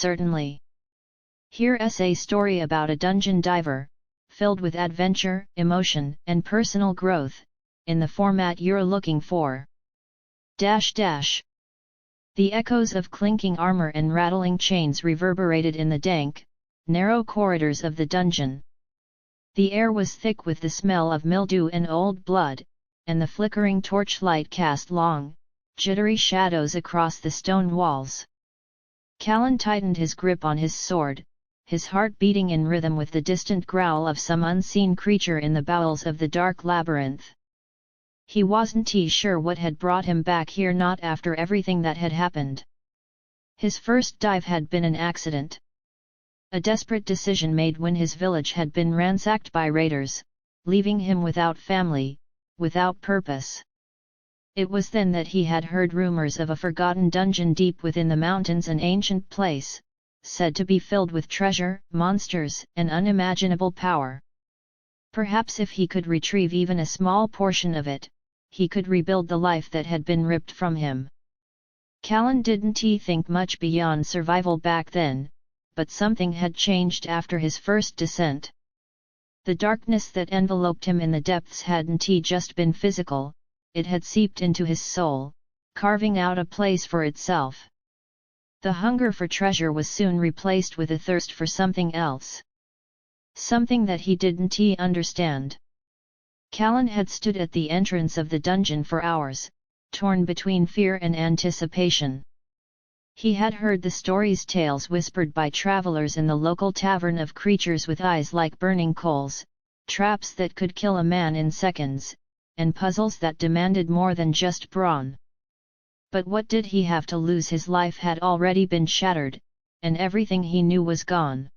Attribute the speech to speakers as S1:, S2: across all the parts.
S1: certainly. Here's a story about a dungeon diver, filled with adventure, emotion, and personal growth, in the format you're looking for. The echoes of clinking armor and rattling chains reverberated in the dank, narrow corridors of the dungeon. The air was thick with the smell of mildew and old blood, and the flickering torchlight cast long, jittery shadows across the stone walls. Kalen tightened his grip on his sword, his heart beating in rhythm with the distant growl of some unseen creature in the bowels of the dark labyrinth. He wasn't sure what had brought him back here, not after everything that had happened. His first dive had been an accident. A desperate decision made when his village had been ransacked by raiders, leaving him without family, without purpose. It was then that he had heard rumors of a forgotten dungeon deep within the mountains, an ancient place, said to be filled with treasure, monsters, and unimaginable power. Perhaps if he could retrieve even a small portion of it, he could rebuild the life that had been ripped from him. Kalen didn't think much beyond survival back then, but something had changed after his first descent. The darkness that enveloped him in the depths hadn't just been physical, it had seeped into his soul, carving out a place for itself. The hunger for treasure was soon replaced with a thirst for something else. Something that he didn't understand. Kalen had stood at the entrance of the dungeon for hours, torn between fear and anticipation. He had heard the stories, tales whispered by travelers in the local tavern of creatures with eyes like burning coals, traps that could kill a man in seconds, and puzzles that demanded more than just brawn. But what did he have to lose? His life had already been shattered, and everything he knew was gone.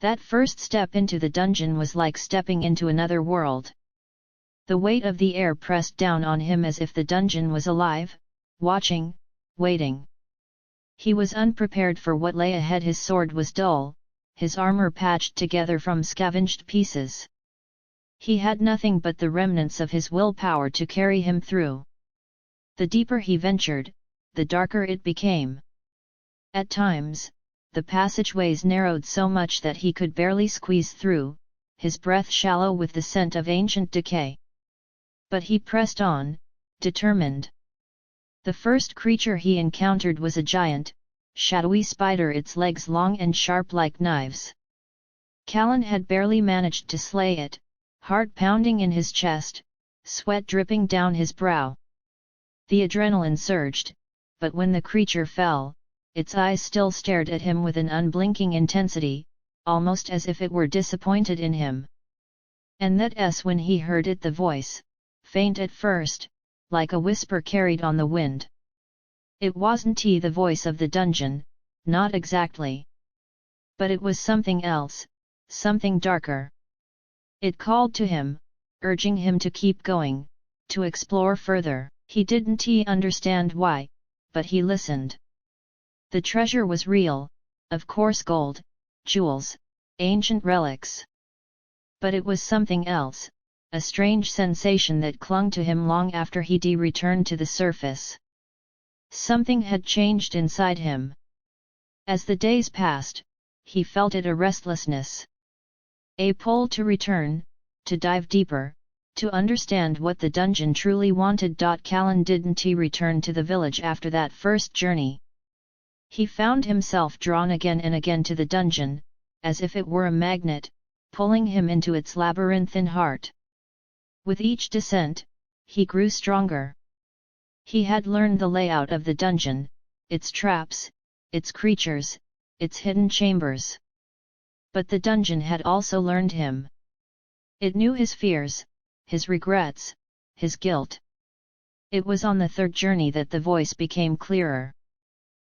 S1: That first step into the dungeon was like stepping into another world. The weight of the air pressed down on him as if the dungeon was alive, watching, waiting. He was unprepared for what lay ahead. His sword was dull, his armor patched together from scavenged pieces. He had nothing but the remnants of his willpower to carry him through. The deeper he ventured, the darker it became. At times, the passageways narrowed so much that he could barely squeeze through, his breath shallow with the scent of ancient decay. But he pressed on, determined. The first creature he encountered was a giant, shadowy spider, its legs long and sharp like knives. Kalen had barely managed to slay it, heart pounding in his chest, sweat dripping down his brow. The adrenaline surged, but when the creature fell, its eyes still stared at him with an unblinking intensity, almost as if it were disappointed in him. And that's when he heard it, the voice, faint at first, like a whisper carried on the wind. It wasn't the voice of the dungeon, not exactly. But it was something else, something darker. It called to him, urging him to keep going, to explore further. He didn't understand why, but he listened. The treasure was real, of course, gold, jewels, ancient relics. But it was something else, a strange sensation that clung to him long after he returned to the surface. Something had changed inside him. As the days passed, he felt it, a restlessness. A pull to return, to dive deeper, to understand what the dungeon truly wanted. Kalen didn't return to the village after that first journey. He found himself drawn again and again to the dungeon, as if it were a magnet, pulling him into its labyrinthine heart. With each descent, he grew stronger. He had learned the layout of the dungeon, its traps, its creatures, its hidden chambers. But the dungeon had also learned him. It knew his fears, his regrets, his guilt. It was on the third journey that the voice became clearer.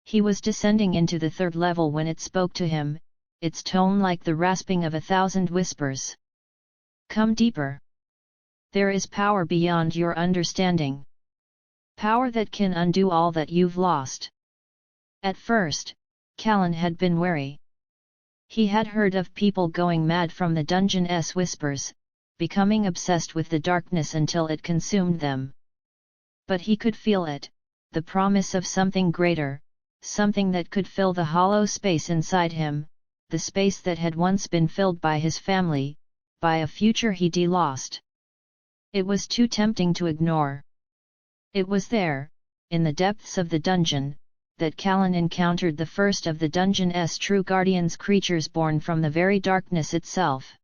S1: He was descending into the third level when it spoke to him, its tone like the rasping of 1,000 whispers. Come deeper. There is power beyond your understanding. Power that can undo all that you've lost. At first, Kalen had been wary. He had heard of people going mad from the dungeon's whispers, becoming obsessed with the darkness until it consumed them. But he could feel it, the promise of something greater, something that could fill the hollow space inside him, the space that had once been filled by his family, by a future he'd lost. It was too tempting to ignore. It was there, in the depths of the dungeon, that Kalen encountered the first of the dungeon's true guardians, creatures born from the very darkness itself.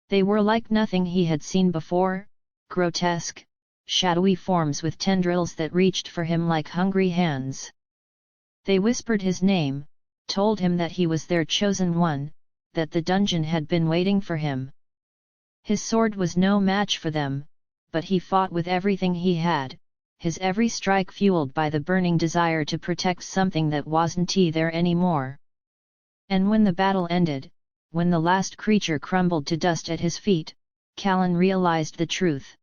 S1: They were like nothing he had seen before, grotesque, shadowy forms with tendrils that reached for him like hungry hands. They whispered his name, told him that he was their chosen one, that the dungeon had been waiting for him. His sword was no match for them, but he fought with everything he had, his every strike fueled by the burning desire to protect something that wasn't there anymore. And when the battle ended, when the last creature crumbled to dust at his feet, Kalen realized the truth.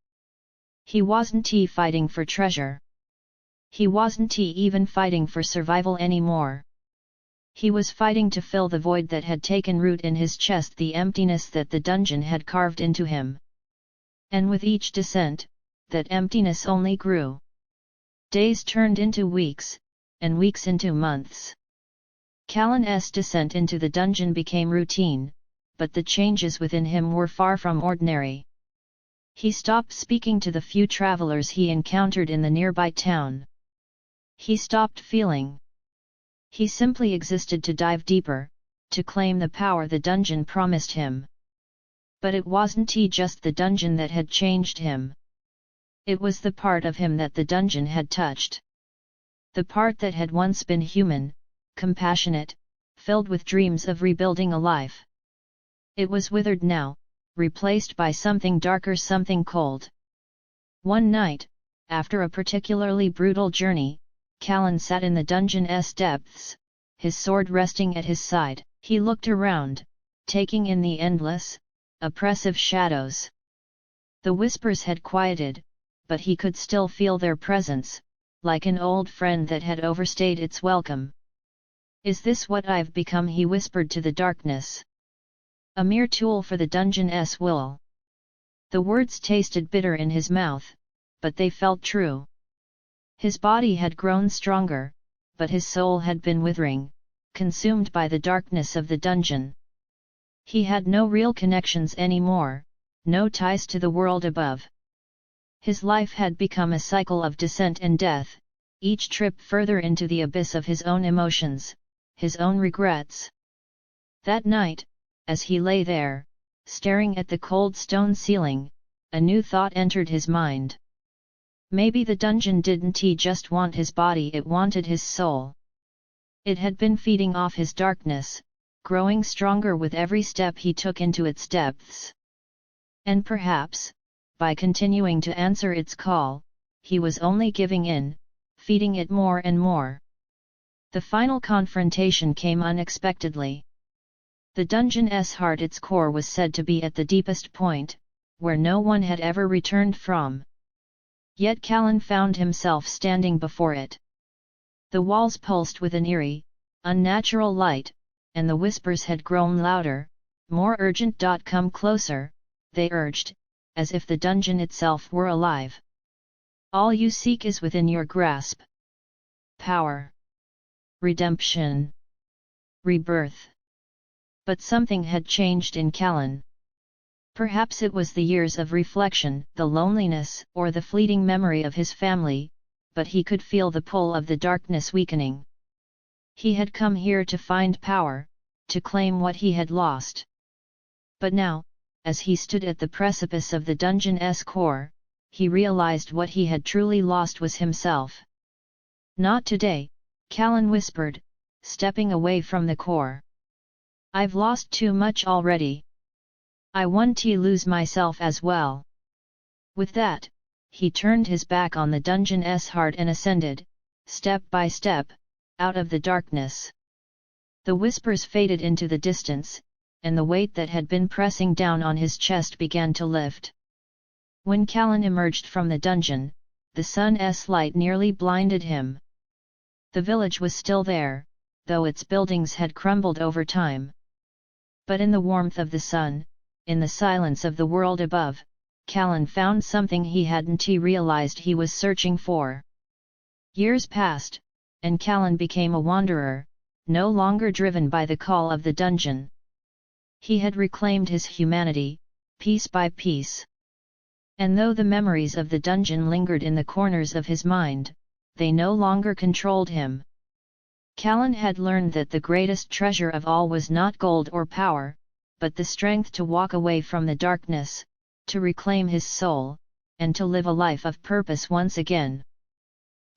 S1: He wasn't fighting for treasure. He wasn't even fighting for survival anymore. He was fighting to fill the void that had taken root in his chest, the emptiness that the dungeon had carved into him. And with each descent, that emptiness only grew. Days turned into weeks, and weeks into months. Kalen's descent into the dungeon became routine, but the changes within him were far from ordinary. He stopped speaking to the few travelers he encountered in the nearby town. He stopped feeling. He simply existed to dive deeper, to claim the power the dungeon promised him. But it wasn't just the dungeon that had changed him. It was the part of him that the dungeon had touched. The part that had once been human, compassionate, filled with dreams of rebuilding a life. It was withered now, replaced by something darker, something cold. One night, after a particularly brutal journey, Kalen sat in the dungeon's depths, his sword resting at his side. He looked around, taking in the endless, oppressive shadows. The whispers had quieted, but he could still feel their presence, like an old friend that had overstayed its welcome. "Is this what I've become?" he whispered to the darkness. "A mere tool for the dungeon's will." The words tasted bitter in his mouth, but they felt true. His body had grown stronger, but his soul had been withering, consumed by the darkness of the dungeon. He had no real connections anymore, no ties to the world above. His life had become a cycle of descent and death, each trip further into the abyss of his own emotions, his own regrets. That night, as he lay there, staring at the cold stone ceiling, a new thought entered his mind. Maybe the dungeon didn't just want his body, it wanted his soul. It had been feeding off his darkness, growing stronger with every step he took into its depths. And perhaps, by continuing to answer its call, he was only giving in, feeding it more and more. The final confrontation came unexpectedly. The dungeon's heart, its core, was said to be at the deepest point, where no one had ever returned from. Yet Kalen found himself standing before it. The walls pulsed with an eerie, unnatural light, and the whispers had grown louder, more urgent. "Come closer," they urged, as if the dungeon itself were alive. "All you seek is within your grasp. Power. Redemption. Rebirth." But something had changed in Kalen. Perhaps it was the years of reflection, the loneliness, or the fleeting memory of his family, but he could feel the pull of the darkness weakening. He had come here to find power, to claim what he had lost. But now, as he stood at the precipice of the dungeon's core, he realized what he had truly lost was himself. "Not today," Kalen whispered, stepping away from the core. "I've lost too much already. I want to lose myself as well." With that, he turned his back on the dungeon's heart and ascended, step by step, out of the darkness. The whispers faded into the distance, and the weight that had been pressing down on his chest began to lift. When Kalen emerged from the dungeon, the sun's light nearly blinded him. The village was still there, though its buildings had crumbled over time. But in the warmth of the sun, in the silence of the world above, Kalen found something he hadn't realized he was searching for. Years passed, and Kalen became a wanderer, no longer driven by the call of the dungeon. He had reclaimed his humanity, piece by piece. And though the memories of the dungeon lingered in the corners of his mind, they no longer controlled him. Kalen had learned that the greatest treasure of all was not gold or power, but the strength to walk away from the darkness, to reclaim his soul, and to live a life of purpose once again.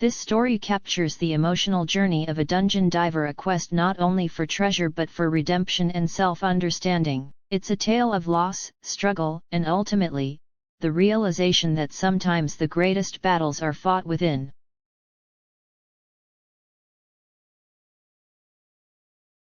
S1: This story captures the emotional journey of a dungeon diver, a quest not only for treasure but for redemption and self-understanding. It's a tale of loss, struggle, and ultimately, the realization that sometimes the greatest battles are fought within.